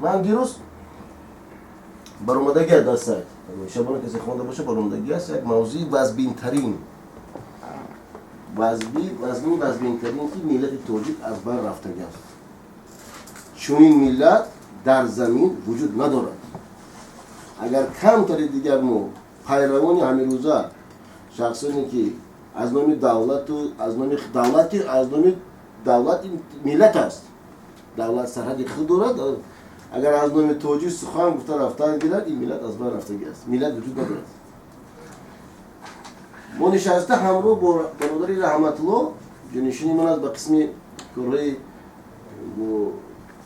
من دیروز برآمدگی دست شبانه کسی خونده باشه برآمدگی است یک موضوع وزبین‌ترین وزبین‌ترین که ملت توجیک از بین رفتگی است. چون این ملت در زمین وجود ندارد. اگر کمتری دیگر ما پیروانی همین روزا شخصانی که از نام دولت و از نام دولت ملت است. دولت سرحد خود دارد. اگر از نام توجیه سخن گفته رفتن گیرد این ملت از بین رفتگی است. ملت وجود ندارد. ما نشسته همراه با برادری رحمت الله جانشینی من است به قسم کره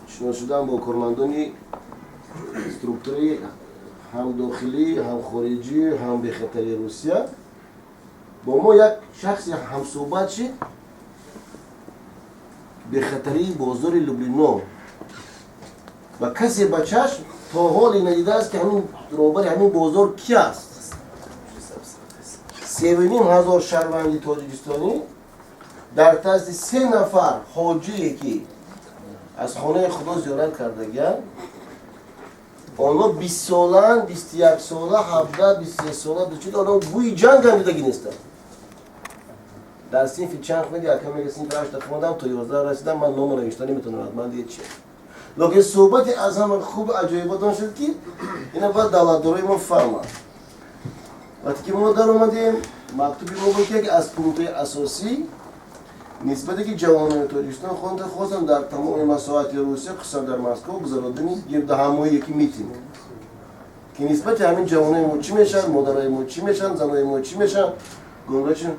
شناس شدن با کارمندانی استروکتوری هم داخلی هم خارجی هم به خطر روسیه با ما یک شخصی هم صحبت شد به خطری بازار لوبلینو و کسی بچهش تا حال ندیده است که همین روبر همین بازار کی است. 3,500 شهروندی تاجیکستانی در تزد 3 نفر حاجی که از خانه خدا زیارت کردگن آنها 20 سالن، 21 ساله، 17، 23 ساله، 24 آنها بوی جنگ هم دیدگی نیستن. در صنف چند خواندی اکم میگه صنف 8 خواندم تا 11 رسیدم من نام نوشتنی میتونم من دیگه چیه. لیکن صحبت از همه خوب عجایبات شد که اینا باید دولتدارای ما فهمند. وقتی که ما در اومدیم مکتوبی ما بود که از پونت‌های اساسی نسبتی که جوانان تاجیکستان خواستن در تمام مساحت روسیه خصوصا در مسکو گذراندن گرد همایی یکی میتینگ که نسبت همین جوانای ما چی میشن، مادرای ما چی میشن، زنای ما چی میشن، گمراهشون.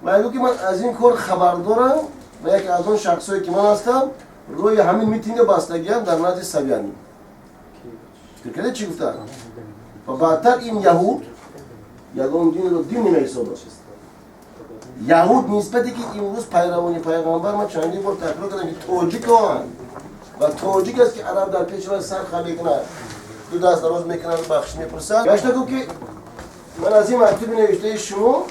و اگه که من از این کار خبر دارم و یکی از اون شخصایی که من هستم روی همین میتینگ بستگیام در نزد سویانی. فکر چی گفتن؟ و بعدتر این یهود یگان دین رو دین نمی‌حسابه. یهود نسبتی که امروز پیروانی پیغمبر ما چندین بار تکرار کردن که توجیکان و توجیک است که عرب در پیش رو سر خالی کنه دو دست دراز میکنن بخش میپرسن. گشته گفت که من از این مکتوب نوشته شما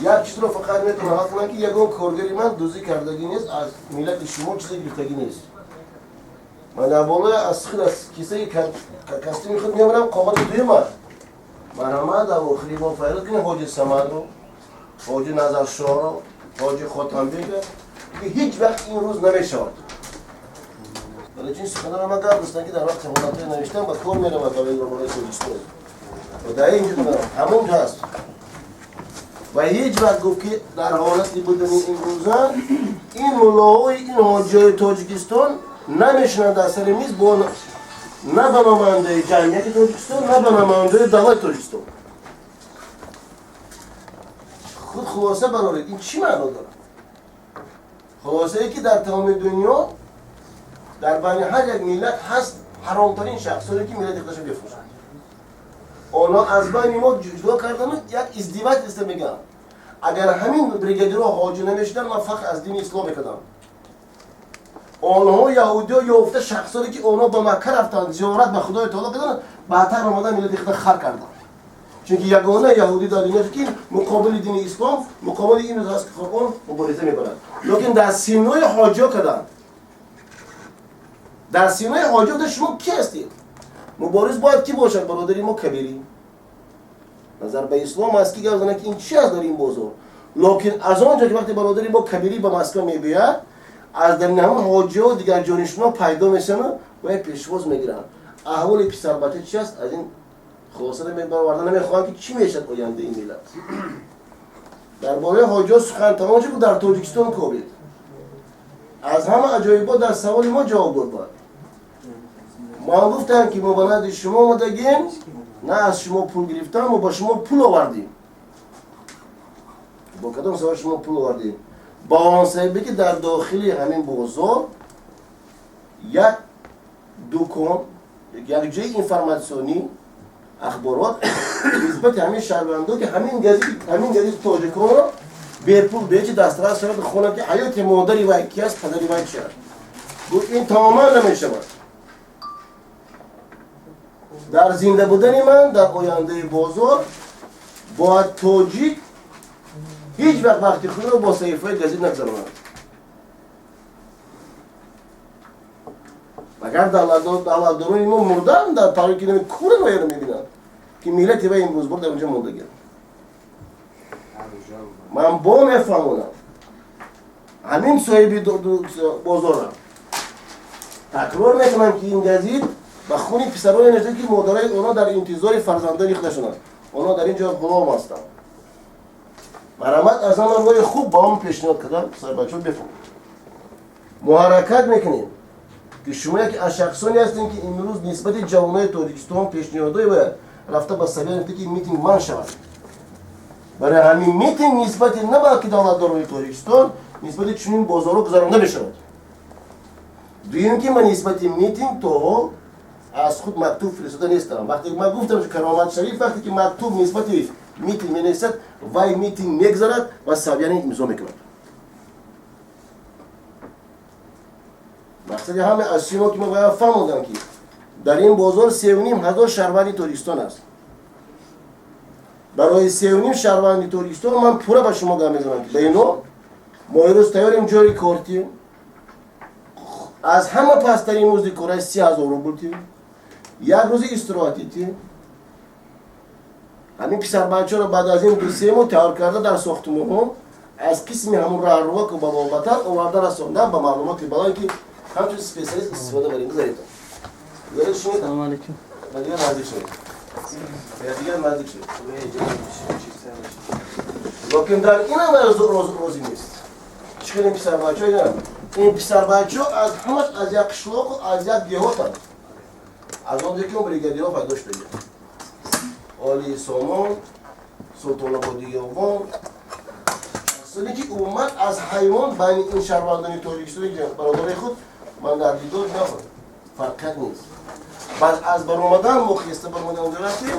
یک چیز رو فقط میتونم حق کنم که یگان کارگری من دوزی کردگی نیست از ملت شما چیزی گرفتگی نیست. من در بالای از خود از کیسه کستی میخواد میامرم قامت دوی من مرحمت در آخری ما فیرد کنیم حاجی سمد رو حاجی نظر شاه رو حاجی خاتم بیگه که هیچ وقت این روز نمیشود. ولی چین سخنه رو من گفت دستن که در وقت حالتی نوشتم و کار میرم و قبیل رو برای توجیستان و در اینجا دارم همون هست و هیچ وقت گفت که در حالتی بودن این روزا این ملاهای این حاجی تاجیکستان نمیشنن در سر میز با نه به نماینده جمعیت تاجیکستان نه به نماینده دولت تاجیکستان. خود خلاصه برارید این چی معنا داره؟ خلاصه ای که در تمام دنیا در بین هر یک ملت هست حرامترین شخصایی که ملت خودش بفروشند. آنها از بین ما جدا کردن یک ازدواج است میگن. اگر همین بریگادیرها حاجی نمیشدن من فقط از دین اسلام میکردم. آنها یهودی‌ها یافته شخصایی که آنها به مکه رفتند زیارت به خدای تعالی کردن بعدتر آمدن ملت خود خر کردن. چون که یگانه یهودی در دنیا که مقابل دین اسلام مقابل این روز است که قرآن مبارزه می‌برند. لیکن در سینوی حاجی‌ها کردن. در سینوی حاجی‌ها شما کی هستید؟ مبارز باید کی باشد؟ برادری ما کبیری. نظر به اسلام است که گفتن که این چی است در این بازار. لیکن از آنجا که وقتی برادری ما کبیری به مسکو می‌بیاد از در همون حاجی‌ها و دیگر جانشین‌ها پیدا میشن و یک پیشواز میگیرن. احوال پسر بچه چی است؟ از این خلاصه نمی‌بردن نمی‌خوان که چی میشد آینده این ملت. درباره حاجی‌ها سخن تمام شد در تاجیکستان کوبید. از همه عجایبات در سوال ما جواب داد باید. ما گفتم که ما بلد شما اومدگیم نه از شما پول گرفتم ما با شما پول آوردیم. با کدام سوال شما پول آوردیم؟ با آن سببی که در داخلی همین بازار یک دکان یک جای اینفورماسیونی اخبارات نسبت همین شهروندان که همین گزیت تاجیکان را بیرپول به چه دسترس شود خونه که حیات مادری و یکی است پدری و چه گفت این تماما نمیشود. در زنده بودن من در آینده بازار باید تاجیک هیچ وقتی خود رو با صحیفه گزیت نگذارند. اگر دولتداران اینو مردن در تاریکی کور رو میبینن که ملت به امروز برد در اونجا مونده گرد. من با میفهمونم همین صاحبی بزرگم تکرار میکنم که این گزید به خونی پسران نشده که مادرای اونا در انتظار فرزندان خودشونن، اونا در اینجا غلام هستن. مرحمت از من روی خوب با هم پیشنهاد کردم پسر بچه بفهم محرکت میکنیم که شما یک از شخصانی هستین که امروز نسبت جوانای تاجیکستان پیشنهادای باید رفته با سبیل نفته که میتینگ من شود. برای همین میتینگ نسبت نباید که دولتداران تاجیکستان نسبت چنین بازارو گذرانده بشود. دویم که من نسبت میتینگ تو از خود مکتوب فرستاده نیستم. وقتی من گفتم که کرامت شریف وقتی که مکتوب نسبت میتینگ مینویسد وای میتینگ میگذارد و سویانی امضا میکند. مقصد همه از شما که من باید فهموندم که در این بازار 3,500 شهروندی تاجیکستان است. برای 3,500 شهروندی تاجیکستان من پورا به شما گم میزنم که به اینو ما امروز تیاریم جاری کارتیم از همه پسترین مزد کارای 30,000 روبل تیم یک روز استراحتی تیم. همین پسر بچه رو بعد از این دوسیمو تیار کرده در ساختمان از قسمی همون راهرو که با بابتر آورده رسوندن با معلومات بالایی که همچون اسپیسیالیست استفاده بریم. بذارید سلام علیکم. دیگه نزدیک شد. دیگه نزدیک شد. لکن در این هم روزی نیست. چیکار این پسر بچه ها این پسر بچه از همش از یک قشلاق و از یک دیهات هست. از اون دیگه اون بریگادیرها پیدا شده. عالی سامان، سلطان آبادی آبان شخصانی که اومد از حیوان بین این شهروندان تاجیکستان برادر خود من در دیدار نخورد. فرقت نیست. بعد از برآمدن مخیسته برآمدن اونجا رفتیم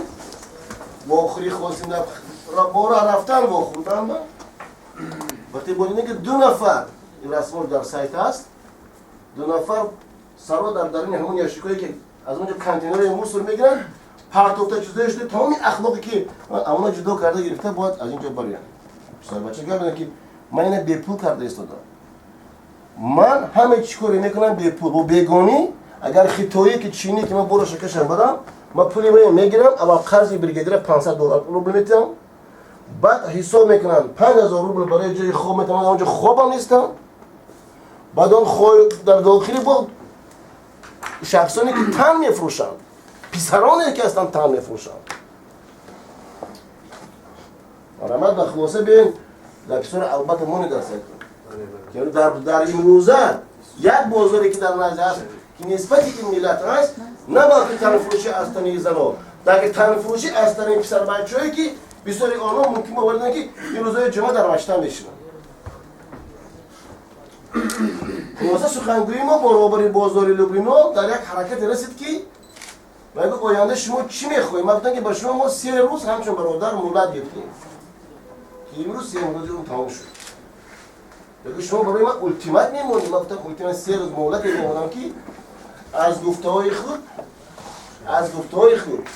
با آخری خواستیم در بارا رفتن و خوندن من وقتی بودیم که 2 نفر این رسمش در سایت هست 2 نفر سروا در درون همون یاشیکایی که از اونجا کانتینر موسر میگیرن پرتوفته چیزایی شده تمام اخلاقی که اونا جدا کرده گرفته باید از اینجا بریم. پسر بچه گفتن که من اینو بی پول کرده استادم. من همه چیکاری میکنم بی پول و بیگانی اگر خطایی که چینی که من برو شکشم بدم من پولی میگیرم اول قرض بریگادیر $500 روبل میتم بعد حساب میکنن 5,000 روبل برای جای خواب میتم اونجا خوابم نیستم بعد اون خواب در داخلی با شخصانی که تن میفروشن پسرانی که هستن تن میفروشن. مرحمت به خلاصه بین در بسیار البته مونی در سکر که در این روزه یک بازاری که در نظر هست که نسبت این ملت هست نباید تنفروشی از تنی زنها در تنفروشی از تنی پسر بچه هایی که بسیاری آنها ممکن باوردن که این روزهای جمعه در مشتن بشنن. خلاصه سخنگوی ما برابر بازار لوبنان در یک حرکت رسید که بگو آینده شما چی میخواهید؟ من گفتم که با شما ما 3 روز همچون برادر مولد گرفتیم که امروز 3 روز اون تمام شد. بگو شما برای من التیمات میمونید. من گفتم التیمات 3 روز مولد میمونم که از گفته‌های خود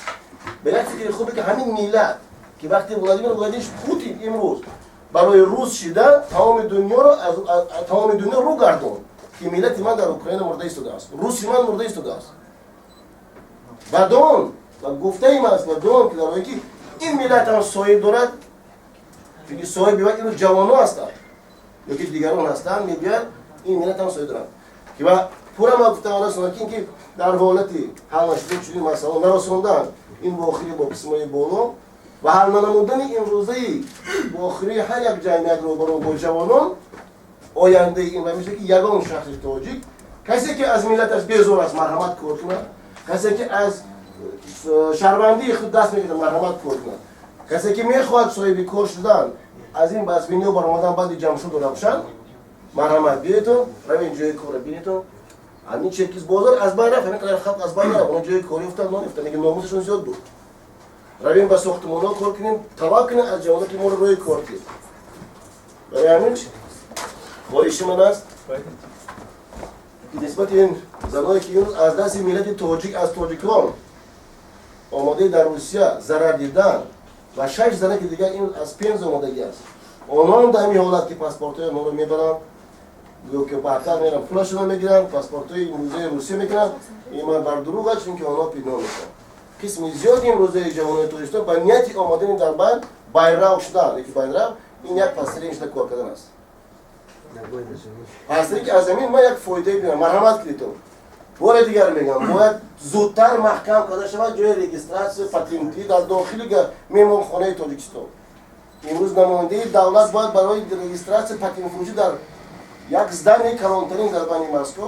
به یک فکر خوبه که همین میلاد که وقتی ولادیمیر پوتین امروز برای روز شده تمام دنیا رو تمام دنیا رو گردون که میلاد من در اوکراین مرده ایستاده است روسی من مرده ایستاده است و دون و گفته ایم است و دون که در واقع این میلاد هم صاحب دارد فکر صاحب بیوید این جوانو هستند یا که دیگران هستند میگن این میلاد هم صاحب دارد که و پورا ما گفتم آنها سنکین که در حالتی حل نشده چونین مسئله نرسوندن این باخری با قسمای بالا و حل ننمودن این روزه‌ای باخری هر یک جمعیت رو با جوانان آینده این و میشه که یگان شخص تاجیک کسی که از ملتش بیزار است مرحمت کنه کسی که از شهروندی خود دست میگیره مرحمت کنه کسی که میخواد صاحب کار شدن از این بس بینیو برآمدن بعد جمع شد و روشن مرحمت بیایتون روین جای کار بینیتون همین چرکیز بازار از بین رفت، همین قدر خلق از بین رفت، اون جای کاری افتاد نمیفتاد، میگه ناموزشون زیاد بود. رویم با ساختمان‌ها کار کنیم، طلب کنیم از جوانات ما رو روی کار کنیم. برای همین خواهش من است که نسبت این زنایی که از دست ملت تاجیک از تاجیکان آماده در روسیه ضرر دیدن و 6 زنه که دیگه این از پنز آمادگی است. آنها هم در این حالت که پاسپورت ما رو میبرن گفت که بعدا میرن پولشون میگیرن، پاسپورتای امروزه روسیه میگیرن، ایمان بر دروغ چون که اونا پیدا میشن. قسم زیادی امروزه جوانان توریستان با نیتی آمدن در بند بایرام شدن. یکی بایرام این یک پاسری اینجا کار کردن است. پاسری که از زمین ما یک فایده بیارم مرحمت کردید. بار دیگر میگم باید زودتر محکم کرده شود جای رجیستراسیون پاتنتی در داخل میمون خانه تاجیکستان. امروز نماینده دولت باید برای رجیستراسیون پاتنت فروشی در یک زدن کلانترین در بین مسکو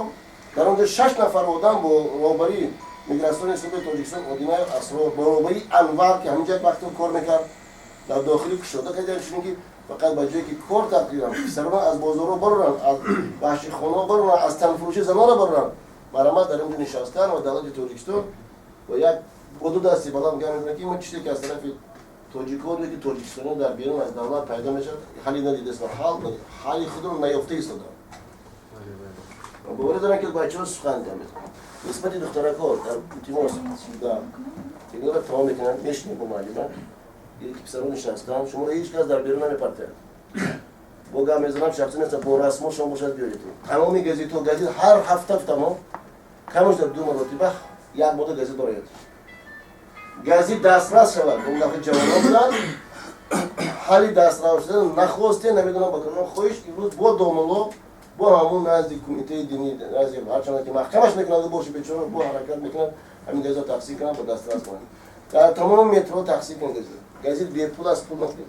در اونجا 6 نفر آدم با روبری میگراسیون سوی تاجیکستان مدینه اسرار با روبری انور که همینجا وقتی کار میکرد در داخلی کشوده کردن چون که فقط به جایی که کار تقریبا پسران از بازارو برن از وحشی خانه برن از تن فروشی زنان برن مرامت در اینجا نشستن و دولت تاجیکستان و یک بودو دستی بالا میگن میدونن که ما چیزی که از طرف تاجیکان که تاجیکستان در بیرون از دولت پیدا میشه حالی ندیده است و حالی خود رو نیافته است دادن و باور دارن که بچه‌ها سخن میگن نسبت دخترک‌ها در تیموس در اینا رو تمام میکنن میشنیم با معلمان یکی پسران نشستن شما رو هیچ کس در بیرون نمیپرته با گام میزنم شخصی نیست با رسم شما باشد بیارید تمام گزیت تو گزیت هر هفته تمام کمش در 2 مرتبه یک مدت گزیت دارید گزیت دسترس شود اون دفعه جوانان بودن حالی دسترس شدن نخواسته نمیدونم بکنم خویش امروز با دوملو با همون نزدیک کمیته دینی نزدیک هرچند که محکمش میکنند باشه بیچاره با حرکت میکنند همین گزیت تقسیم کنند با دسترس کنند در تمام مترو تقسیم کنند گزیت بی پول از پول نخرید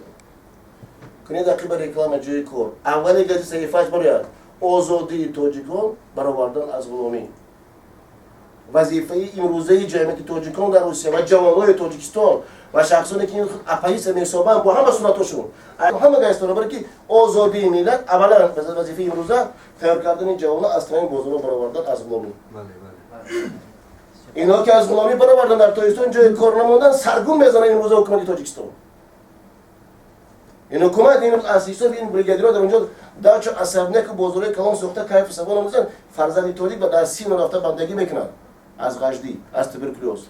کنید عقیب رکلام جای کار اولی گزیت صحیفه‌اش باید آزادی تاجیکان برآوردن از غلامی وظیفه امروزه جمعیت تاجیکان در روسیه و جوانای تاجیکستان و شخصانی که این اپایس میسابن با همه سنتاشون همه گایستان برای که آزادی ملت اولا وظیفه امروزه تیار کردن جوانان از تمام بازار برآوردن از غلامی اینا که از غلامی برآوردن در تاجیکستان جای کار نموندن سرگون میزنن امروزه حکومت تاجیکستان این حکومت این اساسا این بریگادیرها در اونجا در چه عصبانیت که بازار کلان سوخته کیف سبان میزنن فرزند تاجیک و در سین رفته بندگی میکنن از غشدی از تبرکلوز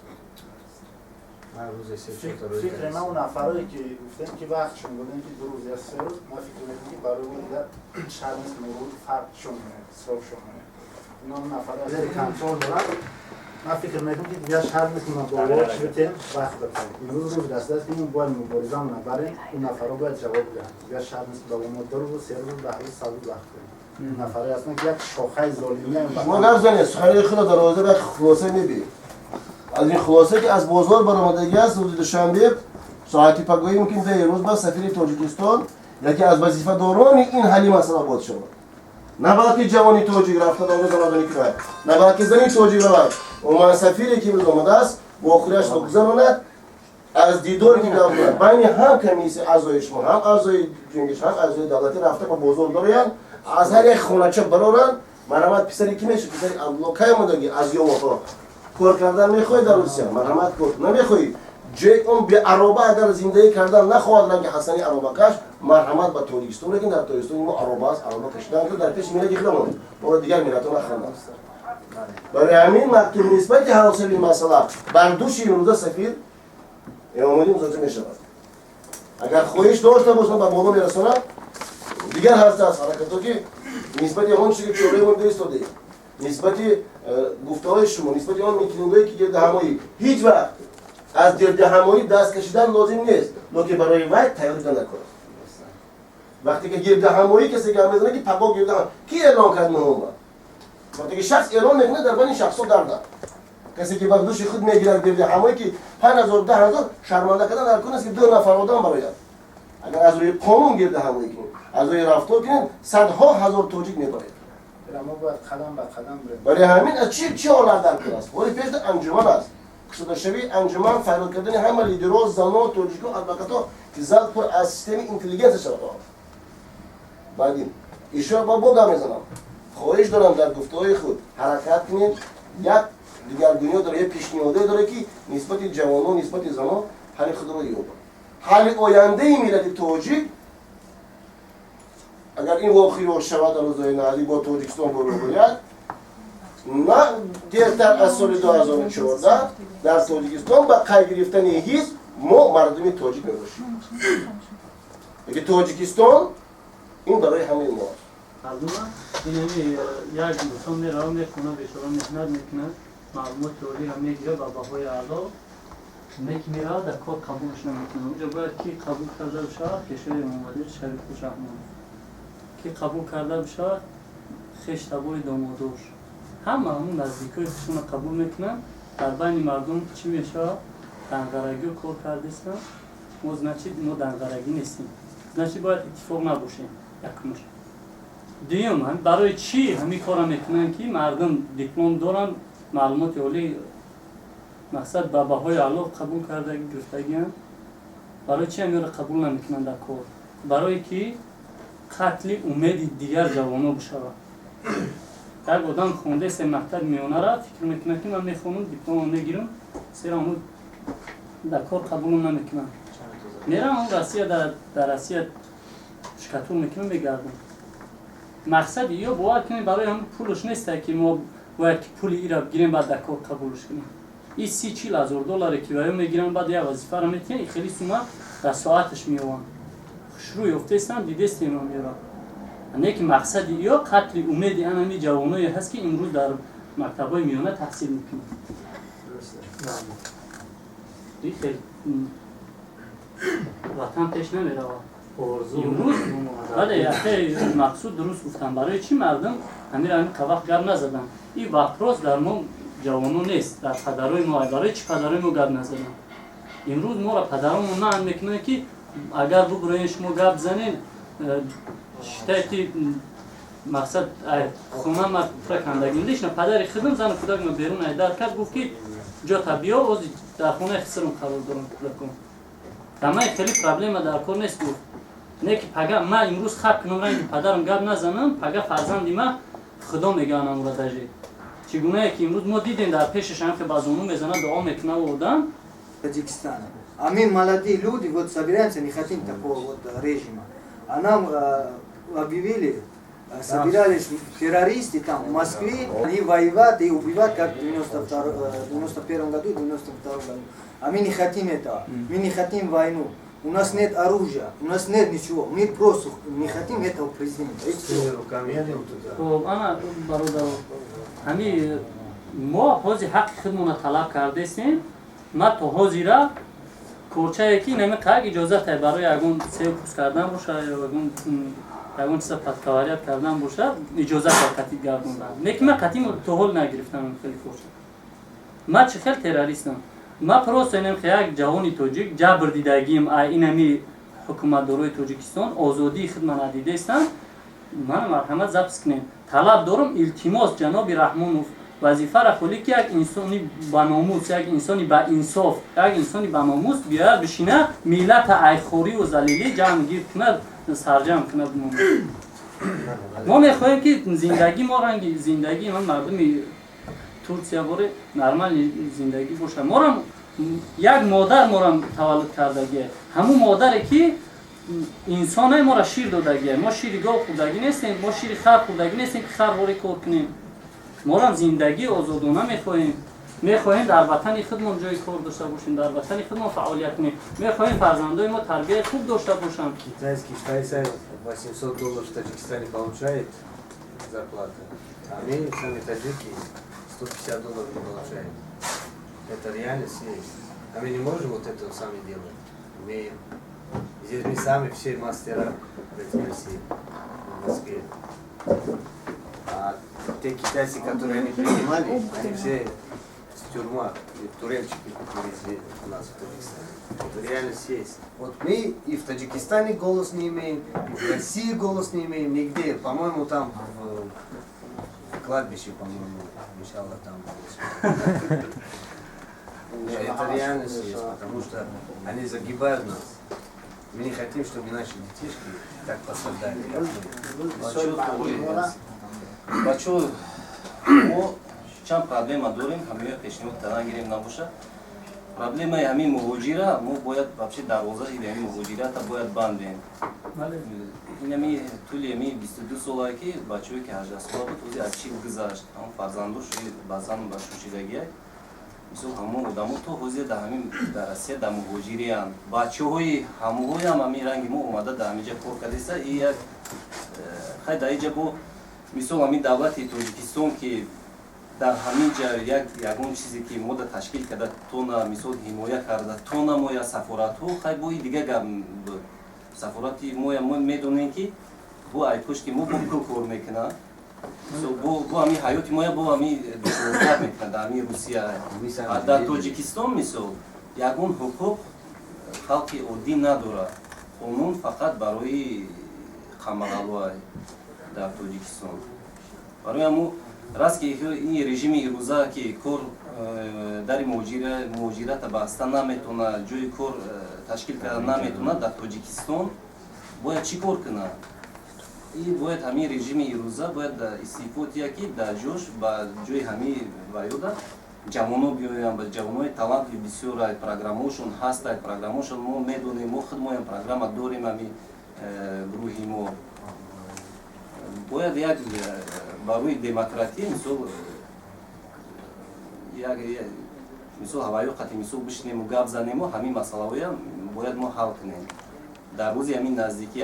فکر من اون نفرایی که گفتن که وقتشون بودن که 2 روز یا 3 روز ما فکر میکنیم که برای اون در شرم مرور فرقشون صرفشون اینا اون نفرایی که کنترل دارن من فکر میکنم که دیگه شرم میکنم با وقت بتیم وقت بکنم امروز روز دست که اون باید مبارزه همونه برای اون نفرها باید جواب بدن دیگه شرم نیست با ما 2 روز 3 روز 10 روز 100 روز وقت کنیم نفرایی هستن که یک شاخه ظالمی هم ما نفزنید سخنی خیلی در حوزه به خلاصه میبینیم از این خلاصه که از بازار برآمدگی است روز دوشنبه ساعتی پگاهی ممکن در روز با سفیر تاجیکستان یکی از وظیفه داران این حلی مسئله بود شما نه بلکه جوانی تاجیک رفته در روز رمضانی کرد نه بلکه زنی تاجیک رفت اون سفیری که روز آمده است با آخرش بگذراند از دیدار که دارد بین هم کمیسی اعضای شما هم اعضای جنگش هم اعضای دولتی رفته با بازار دارن از هر یک خونچه برارن مرحمت پسری کی میشه پسری الله کی مدگی از یوم وفا کار کردن میخوای در روسیه مرحمت کن نمیخوای جای اون به عربه اگر زندگی کردن نخواهد لنگ حسنی عربه کش مرحمت با تاجیکستان لیکن در تاجیکستان ما عربه است عربه کشیدن که در پیش میاد گیرمون با دیگر میراتون نخوندن برای همین مکتوب نسبت حاصل این مسئله بر دوش امروز سفیر امامدی مزاحم میشود اگر خواهش داشته باشن با بالا میرسونه دیگر هست از حرکتو که نسبت اون چیزی که چوره مونده ایستاده نسبت گفته‌های شما نسبت اون میتینگایی که گرد همایی هیچ وقت از گرد همایی دست کشیدن لازم نیست لکه برای وقت تیاری نکنه وقتی که گرد همایی کسی که میزنه که پگاه گرد همایی کی اعلام کرد مهمه وقتی که شخص اعلام میکنه در بین شخصا درد کسی که بردوش خود میگیرد گرد همایی که 5000 10000 شرمنده کردن در کنه است که 2 نفر آدم برای اگر از روی قانون گرد همایی کنیم از روی رفتار کنیم صدها هزار توجیه میبرید ما باید قدم به قدم بریم برای همین از چی حالت در کار است ولی پیش انجمن است کشته شوی انجمن فعال کردن همه لیدرها زنان توجیه ادوکاتا که زد پر از سیستم اینتلیجنس شده بعدین ایشان با بودا میزنم خواهش دارم در گفته‌های خود حرکت کنید یک دیگرگونی داره یه پیشنهادی داره که نسبت جوانان نسبت زنان حال خود رو یابد حال آینده ملت تاجیک اگر این واقعی رو شود در روزهای نهایی با تاجیکستان برو باید نه دیرتر از سال 2014 در تاجیکستان با قید گرفتن هیچ ما مردم تاجیک میباشیم اگه تاجیکستان این برای همه ما مردم اینمی یک دوستان میره میکنه بیشتر میکنه میکنه معلومات اولی هم میگیره و بهای اعلا میره در کار قبولش نمیکنه. اونجا باید کی قبول کرده بشه کشور اومده شریف رحمان کی قبول کرده بشه خیش تبای دامادوش همه همون نزدیکای کشون قبول میکنن. در بین مردم چی میشه دنگرگی کار کردیستن ما значит ما دنگرگی نیستیم значит باید اتفاق نباشیم یکمش. دیوم برای چی همین کارا میکنن که مردم دیپلم دارن معلومات عالی مقصد به بهای اعلی قبول کرده گرفتگیان برای چی همین را قبول نمیکنن در کار؟ برای که قتل امید دیگر جوانا بشود. یک آدم خونده سه مقطع میونه را فکر میکنه که من میخونم دیپلم میگیرم سر همون در کار قبول نمیکنن. میرم اون روسیه در روسیه شکتون میکنم بگردم. مقصد یا باور کنیم برای هم پولش نیسته که ما باید پول ای را بگیریم بعد در کار قبولش کنیم. این 30-40 دلار که باید میگیرن بعد یک وظیفه را میتونن این خیلی سومه در ساعتش میوان. شروع افتستم دیدست اینا میرم. نه که مقصد یا قتل امید انمی جوانایی هست که امروز در مکتبای میانه تحصیل میکنن. این خیلی وطن پیش نمیره. امروز بعد مقصود درست گفتم برای چی مردم همین وقت گرد نزدن. این وقت روز در ما جوانان نیست در پدرای ما برای چی پدرای ما گرد نزدن. امروز ما را پدرامون نه میکنن که اگر بگوین شما گرد زنین شتایتی مقصد خونه ما پرکندگی نیست. پدر خودم زن کودک ما بیرون ایدار کرد گفت که جا تبیا و در خونه خسرم قرار دارم لکن. تمام خیلی پرابلم در کار نیست گفت. نه که پگه ما امروز خط کنم رنگ پدرم گرد نزنم پگه فرزندی ما خدا میگه آنم را داجی. چگونه که امروز ما دیدیم در پیشش هم که بازونو میزنه دعا میکنه و آدم. Таджикистана. А мы молодые люди вот собираемся, не хотим такого вот режима. А нам объявили, собирались террористы там в Москве, они воевать и убивать как в 91 году и 92 году. А мы не хотим этого, мы не хотим войну. У нас нет оружия, у нас нет ничего, мы просто не хотим этого президента. Ана бародар, ҳами мо ҳозир ҳаққи худмона талаб кардестем. ма то ҳозира корчае ки нами қак иҷозате барои ягон сев пӯст кардан бошад ё ягон чиза падкаварият кардан бошад иҷозат бар қатъи гардондан. Не ки ма қатъи то ҳол нагирифтам хеле корча. ма чи хел террористам. ма просто инам ки як ҷавони тоҷик ҷабр дидагим инами ҳукуматдорои Тоҷикистон озодии худма надидестам. ман марҳамат запис кунем. талаб дорам илтимос ҷаноби Раҳмонов вазифара холи ки як инсони баномус, як инсони ба инсоф, як инсони ба номус биёяд бишина миллата айхорию залилӣ ҷамъгир кунад, сарҷам кунад. мо мехоҳем ки зиндаги мо ранги зиндаги ман мардуми Турсия боре нормали зиндагӣ боша. морам як модар морам таваллуд кардагие. ҳамун модаре ки инсонае мора шир додагие. мо шири гов хӯрдагӣ нестем, мо шири хар хӯрдагӣ нестем ки хар боре кор кунем. морам зиндагӣ озодона мехоҳем. мехоҳем дар ватани худмон ҷои кор дошта бошем, дар ватани худмон фаъолият кунем. мехоҳем фарзандои мо тарбияи хуб дошта бошанд. Китайский швейцар $800 в Таджикистане получает зарплату, а мы сами таджики $150 не получаем. Это реальность есть. А мы не можем вот это сами делать. Умеем. Здесь мы сами все мастера в этой России, в Москве. А те китайцы, которые они принимали, они все в тюрьмах, турельчики привезли у нас в Таджикистане. Это реальность есть. Вот мы и в Таджикистане голос не имеем, и в России голос не имеем, нигде. По-моему, там в кладбище, по-моему, иншаллах, там голос. Это реальность есть, потому что они загибают нас. Мы не хотим, чтобы наши детишки так пострадали. бачо мо чанд проблема дорем, ҳамея пешниҳод кардан гирем набоша. Проблемаи ҳамин муҳоҷира мо бояд вообще дарвозаи ҳамин муҳоҷирата бояд бандем. Инами тӯли ҳами 22 солае ки бачаҳое ки 18 сола буд ҳозир аз чӣ гузашт. ҳамон фарзандош ба зану ба шушидагиак. мисол ҳамон одамо то ҳозир дар ҳамин дар Россия дар муҳоҷириянд. бачаҳои ҳамоҳоям ҳамин ранги мо омада дар ҳаминҷа кор кардеста. И як хай дар инҷа бо мисол ҳамин давлати Тоҷикистон ки дар ҳамин ҷа ягон чизе ки мо да ташкил карда то на мисол ҳимоя карда то намоя сафоратҳо хай бо дига гап сафорати мо медонем ки бо айбкош ки мо бо пул кор мекунам бо ҳамин ҳаёти моя бо ҳамин душворгар мекунад дар ҳамин Русия дар Тоҷикистон мисол ягон ҳуқуқ халқи оддӣ надорад қонун фақат барои қамағалва дар Тоҷикистон барои ҳамун раст ки ин режими ирӯза ки кор дари муҳоҷирата баста наметавона ҷои кор ташкил карда наметавона дар Тоҷикистон бояд чӣ кор кунад бояд ҳамин режими ирӯза бояд истеъфо диҳад ки дар ҷош ба ҷои ҳамин ваёда ҷавоно биёянд ба ҷавонои таланти бисёр программаҳошон ҳаст программаҳошон мо медонем мо худ моям программа дорем ҳамин гурӯҳи мо бояд як барои демократия мисол ҳаваё қати мисол бишинему гап занему ҳамин масъалаҳоя бояд мо ҳал кунем дар рӯзи ҳамин наздикӣ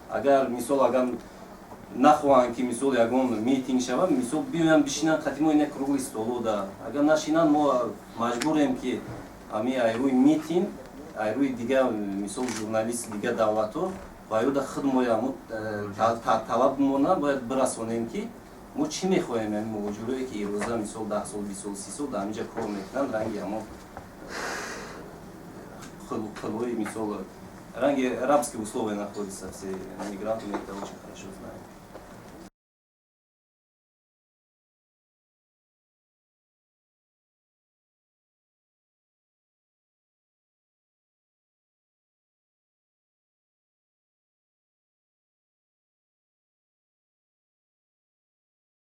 агар мисол агар нахоҳанд ки мисол ягон митинг шавад мисол биёянд бишинанд қати мо як кругли столода агар нашинанд мо маҷбурем ки ҳамин айрӯи митинг айрӯи дига мисол журналисти дига давлатҳо ваёда худ моя талаб мона бояд бирасонем ки мо чӣ мехоҳем ҳамин муҳоҷирое ки ирӯза мисол 10 сол 20 сол 30 сол дар ҳамин ҷа кор мекунанд ранги ҳамон хулои мисол ранги арабские условия находятся все мигранты, мы это очень хорошо знаем.